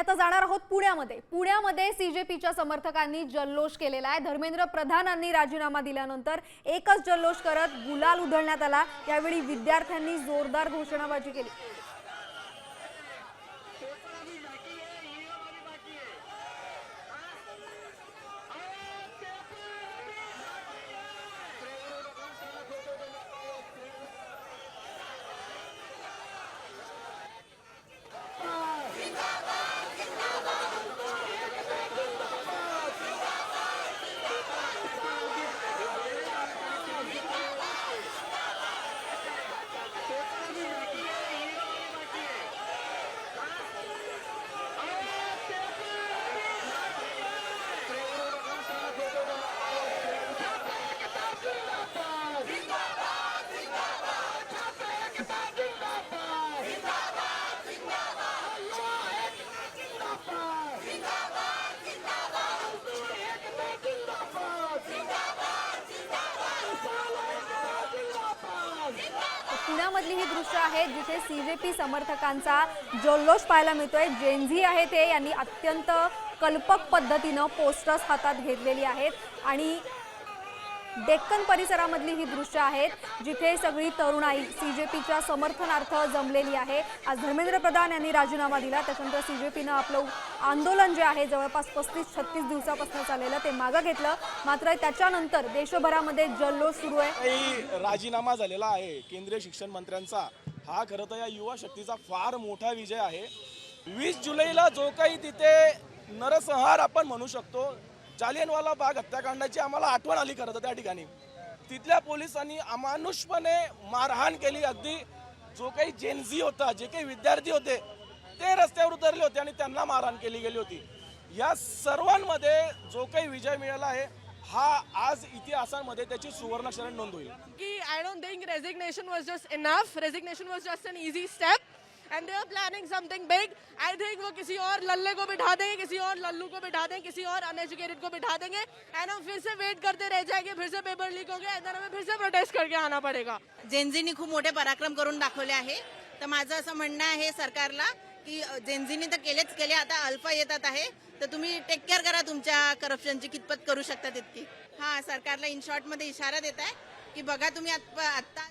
आता जाणार आहोत पुण्यामध्ये सीजेपीच्या समर्थकांनी जल्लोष केलेला आहे। धर्मेंद्र प्रधानांनी राजीनामा दिल्यानंतर एकच जल्लोष करत गुलाल उधळण्यात आला। यावेळी विद्यार्थ्यांनी जोरदार घोषणाबाजी केली। पुण्यामधली ही दृश्य आहेत जिथे सीजेपी समर्थकांचा जल्लोष पाहायला मिळतोय। जेनझी आहे ते यांनी अत्यंत कल्पक पद्धतीने पोस्टर्स हातात घेतलेली आहेत आणि डेक्कन परिसरामधली ही दृश्य आहेत जिथे सगळी तरुणाई सीजेपीच्या समर्थनार्थ जमलेली आहे। आज धर्मेंद्र प्रधान यांनी राजीनामा दिला, त्यानंतर सीजेपीने आपलं आंदोलन जे आहे जवळपास 35-36 दिवसापासून चाललेलं ते मागे घेतलं। मात्र त्याच्यानंतर देशभरामध्ये जल्लोष सुरू आहे। राजीनामा झालेला आहे केंद्रीय शिक्षण मंत्र्यांचा। हा खरं तर या युवा शक्तीचा फार मोठा विजय आहे। 20 जुलैला जो काही तिथे नरसंहार आपण म्हणू शकतो, जालियनवाला बाग हत्याकांडाची आम्हाला आठवण आली खरं तर त्या ठिकाणी। तिथल्या पोलिसांनी अमानुषपणे मारहाण केली। अगदी जो काही जेनझी होता, जे काही विद्यार्थी होते ते रस्त्यावर उतरले होते आणि त्यांना मारहाण केली गेली होती। या सर्वांमध्ये जो काही विजय मिळाला आहे हा आज इतिहासामध्ये त्याची सुवर्णाक्षराने नोंद होईल। की I don't think resignation was just enough. Resignation was just an easy step. And they are planning something big. I think वो किसी और लल्ले को बिठा देंगे, किसी और लल्लू को बिठा देंगे, किसी और अनएजुकेटेड को बिठा देंगे, एंड हम फिर से वेट करते रह जाएंगे, फिर से पेपर लीक हो गया, हमें फिर से प्रोटेस्ट करके आना पड़ेगा। जेनझीनी खूप मोठे पराक्रम करून दाखवले आहे। तर माझं असं म्हणणं आहे सरकारला की जेनझीनी तर केलेच केले, आता अल्फा येतात आहे, तर तुम्ही टेक केअर करा तुमच्या करप्शनची, कितपत करू शकता तितकी। हा सरकारला इन शॉर्ट मध्ये इशारा देत आहे की बघा तुम्ही आता